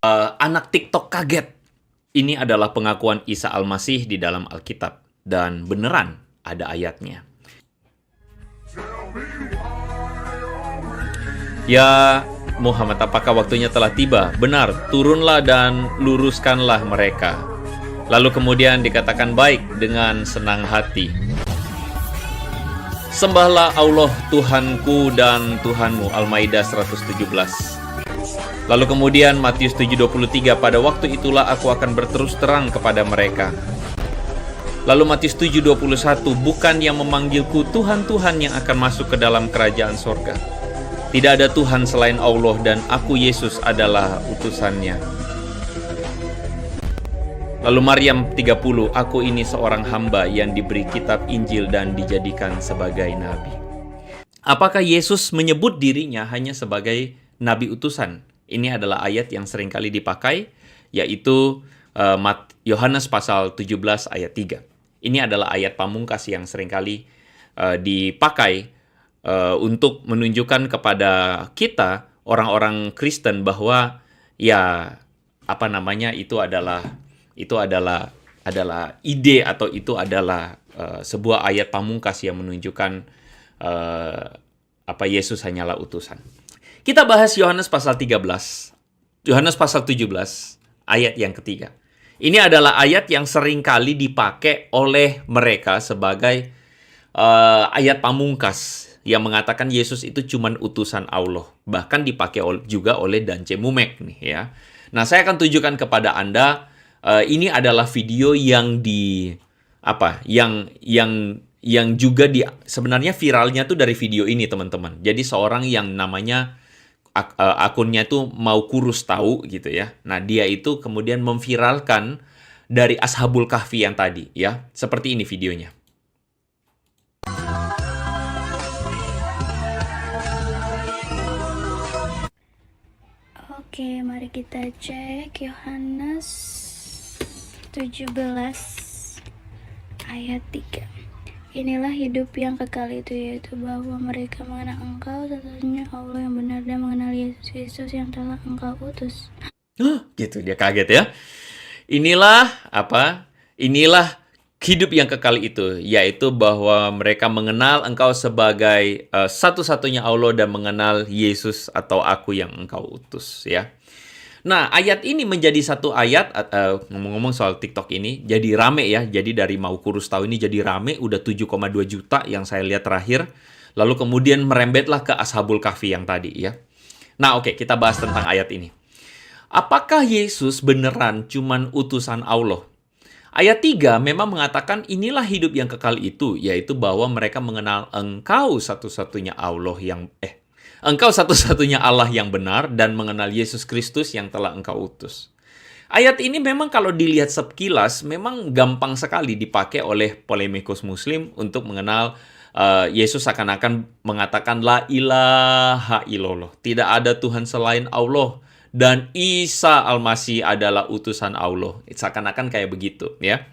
Anak TikTok kaget. Ini adalah pengakuan Isa Al-Masih di dalam Alkitab. Dan beneran ada ayatnya. Ya Muhammad, apakah waktunya telah tiba? Benar, turunlah dan luruskanlah mereka. Lalu kemudian dikatakan baik dengan senang hati. Sembahlah Allah Tuhanku dan Tuhanmu. Al-Maidah 117. Lalu kemudian Matius 7:23, pada waktu itulah aku akan berterus terang kepada mereka. Lalu Matius 7:21, bukan yang memanggilku Tuhan, Tuhan yang akan masuk ke dalam kerajaan sorga. Tidak ada Tuhan selain Allah dan aku Yesus adalah utusannya. Lalu Maryam 30, aku ini seorang hamba yang diberi kitab Injil dan dijadikan sebagai nabi. Apakah Yesus menyebut dirinya hanya sebagai nabi utusan? Ini adalah ayat yang seringkali dipakai, yaitu Yohanes pasal 17 ayat 3. Ini adalah ayat pamungkas yang seringkali dipakai untuk menunjukkan kepada kita, orang-orang Kristen, bahwa itu adalah ide atau itu adalah sebuah ayat pamungkas yang menunjukkan Yesus hanyalah utusan. Kita bahas Yohanes pasal 13, Yohanes pasal 17, ayat yang ketiga. Ini adalah ayat yang seringkali dipakai oleh mereka sebagai ayat pamungkas yang mengatakan Yesus itu cuma utusan Allah. Bahkan dipakai juga oleh Dance Mumek nih ya. Nah, saya akan tunjukkan kepada Anda, ini adalah video yang yang juga sebenarnya viralnya tuh dari video ini, teman-teman. Jadi seorang yang namanya akunnya tuh Mau Kurus Tahu gitu ya. Nah, dia itu kemudian memviralkan dari Ashabul Kahfi yang tadi ya. Seperti ini videonya. Oke, mari kita cek Yohanes 17 ayat 3. Inilah hidup yang kekal itu, yaitu bahwa mereka mengenal Engkau satu-satunya Allah yang benar dan mengenal Yesus Kristus yang telah Engkau utus. Gitu, dia kaget ya. Inilah hidup yang kekal itu, yaitu bahwa mereka mengenal Engkau sebagai satu-satunya Allah dan mengenal Yesus atau Aku yang Engkau utus ya. Nah, ayat ini menjadi satu ayat, ngomong-ngomong soal TikTok ini, jadi rame ya. Jadi dari Mau Kurus Tahu ini jadi rame, udah 7,2 juta yang saya lihat terakhir. Lalu kemudian merembetlah ke Ashabul Kahfi yang tadi ya. Nah, oke, kita bahas tentang ayat ini. Apakah Yesus beneran cuman utusan Allah? Ayat 3 memang mengatakan inilah hidup yang kekal itu, yaitu bahwa mereka mengenal Engkau satu-satunya Allah Engkau satu-satunya Allah yang benar dan mengenal Yesus Kristus yang telah Engkau utus. Ayat ini memang kalau dilihat sekilas memang gampang sekali dipakai oleh polemikus Muslim untuk mengenal Yesus seakan-akan mengatakan la ilaha illallah. Tidak ada Tuhan selain Allah dan Isa Al-Masih adalah utusan Allah. Seakan-akan kayak begitu ya.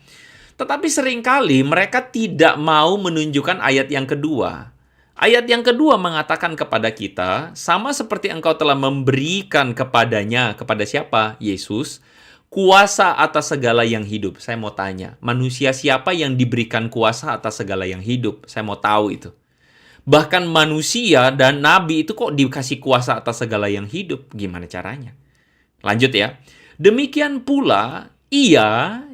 Tetapi seringkali mereka tidak mau menunjukkan ayat yang kedua. Ayat yang kedua mengatakan kepada kita, sama seperti Engkau telah memberikan kepadanya, kepada siapa? Yesus, kuasa atas segala yang hidup. Saya mau tanya, manusia siapa yang diberikan kuasa atas segala yang hidup? Saya mau tahu itu. Bahkan manusia dan nabi itu kok dikasih kuasa atas segala yang hidup? Gimana caranya? Lanjut ya. Demikian pula,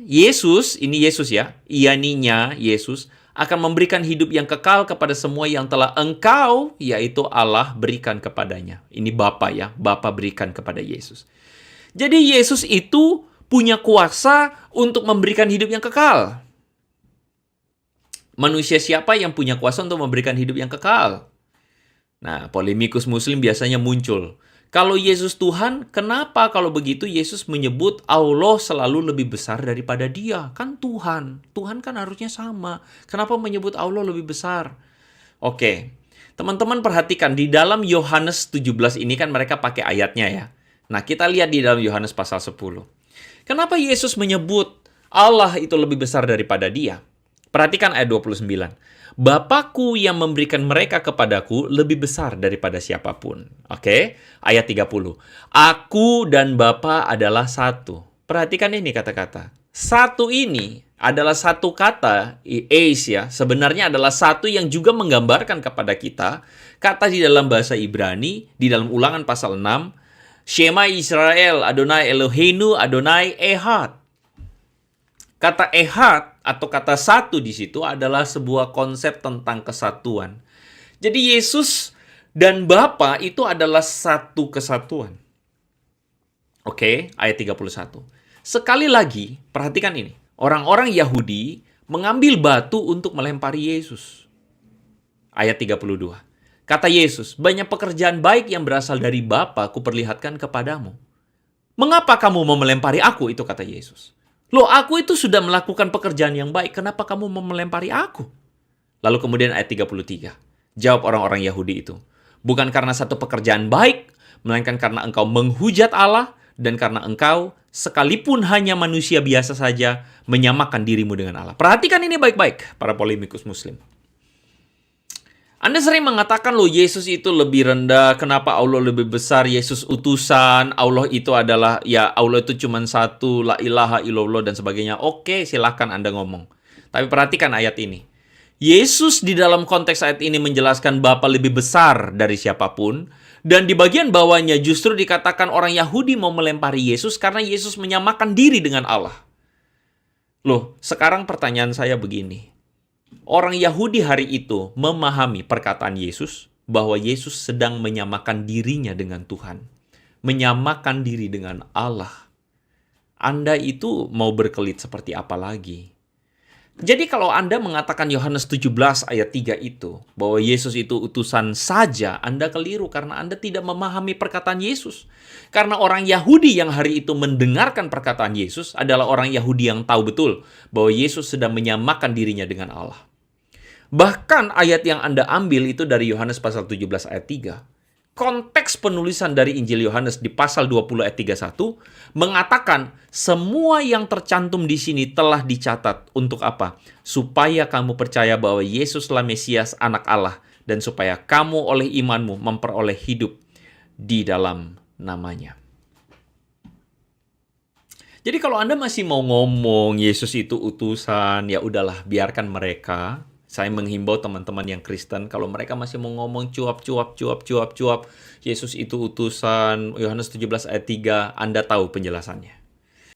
Yesus, ini Yesus ya, Yesus, akan memberikan hidup yang kekal kepada semua yang telah Engkau, yaitu Allah, berikan kepadanya. Ini Bapa ya, Bapa berikan kepada Yesus. Jadi Yesus itu punya kuasa untuk memberikan hidup yang kekal. Manusia siapa yang punya kuasa untuk memberikan hidup yang kekal? Nah, polemikus Muslim biasanya muncul. Kalau Yesus Tuhan, kenapa kalau begitu Yesus menyebut Allah selalu lebih besar daripada Dia? Kan Tuhan. Tuhan kan harusnya sama. Kenapa menyebut Allah lebih besar? Oke, teman-teman perhatikan di dalam Yohanes 17 ini kan mereka pakai ayatnya ya. Nah, kita lihat di dalam Yohanes pasal 10. Kenapa Yesus menyebut Allah itu lebih besar daripada Dia? Perhatikan ayat 29. Bapakku yang memberikan mereka kepadaku lebih besar daripada siapapun. Oke, ayat 30. Aku dan Bapa adalah satu. Perhatikan ini kata-kata. Satu ini adalah satu kata, eis ya, sebenarnya adalah satu yang juga menggambarkan kepada kita, kata di dalam bahasa Ibrani, di dalam Ulangan pasal 6, Shema Israel, Adonai Eloheinu, Adonai Ehad. Kata ehad atau kata satu di situ adalah sebuah konsep tentang kesatuan. Jadi Yesus dan Bapa itu adalah satu kesatuan. Oke, ayat 31. Sekali lagi, perhatikan ini. Orang-orang Yahudi mengambil batu untuk melempari Yesus. Ayat 32. Kata Yesus, banyak pekerjaan baik yang berasal dari Bapa kuperlihatkan kepadamu. Mengapa kamu mau melempari aku? Itu kata Yesus. Loh, aku itu sudah melakukan pekerjaan yang baik. Kenapa kamu mau melempari aku? Lalu kemudian ayat 33. Jawab orang-orang Yahudi itu. Bukan karena satu pekerjaan baik, melainkan karena engkau menghujat Allah dan karena engkau, sekalipun hanya manusia biasa saja, menyamakan dirimu dengan Allah. Perhatikan ini baik-baik, para polemikus muslim. Anda sering mengatakan loh Yesus itu lebih rendah, kenapa Allah lebih besar, Yesus utusan, Allah itu adalah, ya Allah itu cuma satu, la ilaha illallah dan sebagainya. Oke, silahkan Anda ngomong. Tapi perhatikan ayat ini. Yesus di dalam konteks ayat ini menjelaskan Bapa lebih besar dari siapapun, dan di bagian bawahnya justru dikatakan orang Yahudi mau melempari Yesus karena Yesus menyamakan diri dengan Allah. Loh, sekarang pertanyaan saya begini. Orang Yahudi hari itu memahami perkataan Yesus bahwa Yesus sedang menyamakan dirinya dengan Tuhan. Menyamakan diri dengan Allah. Anda itu mau berkelit seperti apa lagi? Jadi kalau Anda mengatakan Yohanes 17 ayat 3 itu, bahwa Yesus itu utusan saja, Anda keliru karena Anda tidak memahami perkataan Yesus. Karena orang Yahudi yang hari itu mendengarkan perkataan Yesus adalah orang Yahudi yang tahu betul bahwa Yesus sedang menyamakan dirinya dengan Allah. Bahkan ayat yang Anda ambil itu dari Yohanes pasal 17 ayat 3. Konteks penulisan dari Injil Yohanes di pasal 20 ayat 31 mengatakan semua yang tercantum di sini telah dicatat untuk apa? Supaya kamu percaya bahwa Yesuslah Mesias anak Allah dan supaya kamu oleh imanmu memperoleh hidup di dalam namanya. Jadi kalau Anda masih mau ngomong Yesus itu utusan, ya udahlah biarkan mereka. Saya menghimbau teman-teman yang Kristen, kalau mereka masih mau ngomong cuap, Yesus itu utusan, Yohanes 17 ayat 3, Anda tahu penjelasannya.